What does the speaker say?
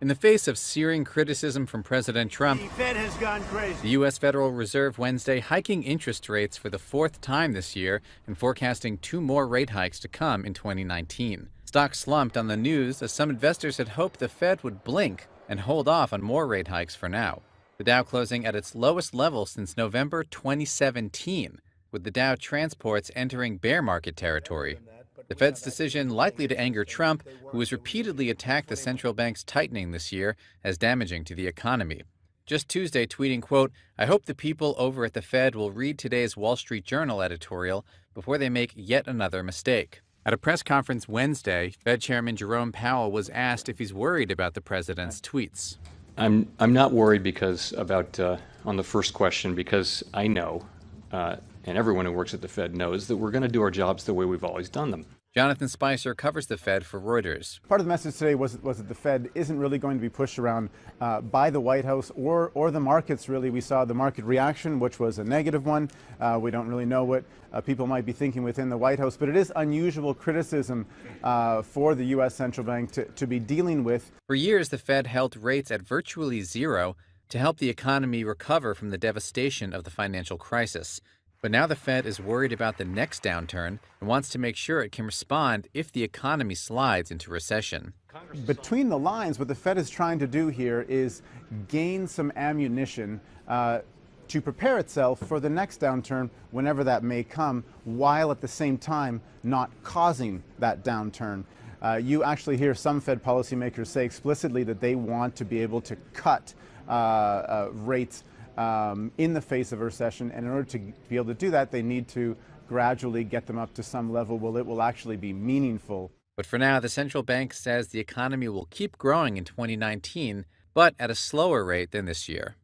In the face of searing criticism from President Trump, The Fed has gone crazy. the U.S. Federal Reserve Wednesday hiking interest rates for the fourth time this year and forecasting two more rate hikes to come in 2019. Stocks slumped on the news as some investors had hoped the Fed would blink and hold off on more rate hikes for now. The Dow closing at its lowest level since November 2017, with the Dow transports entering bear market territory. The Fed's decision likely to anger Trump, who has repeatedly attacked the central bank's tightening this year as damaging to the economy. Just Tuesday tweeting, quote, "I hope the people over at the Fed will read today's Wall Street Journal editorial before they make yet another mistake." At a press conference Wednesday, Fed Chairman Jerome Powell was asked if he's worried about the president's tweets. I'm not worried on the first question, because I know, and everyone who works at the Fed knows, that we're going to do our jobs the way we've always done them. Jonathan Spicer covers the Fed for Reuters. Part of the message today was that the Fed isn't really going to be pushed around by the White House or the markets, really. We saw the market reaction, which was a negative one. We don't really know what people might be thinking within the White House, but it is unusual criticism for the U.S. Central Bank to be dealing with. For years, the Fed held rates at virtually zero to help the economy recover from the devastation of the financial crisis. But now the Fed is worried about the next downturn and wants to make sure it can respond if the economy slides into recession. Between the lines, what the Fed is trying to do here is gain some ammunition to prepare itself for the next downturn, whenever that may come, while at the same time not causing that downturn. You actually hear some Fed policymakers say explicitly that they want to be able to cut rates in the face of a recession, and in order to be able to do that, they need to gradually get them up to some level where it will actually be meaningful. But for now, the central bank says the economy will keep growing in 2019, but at a slower rate than this year.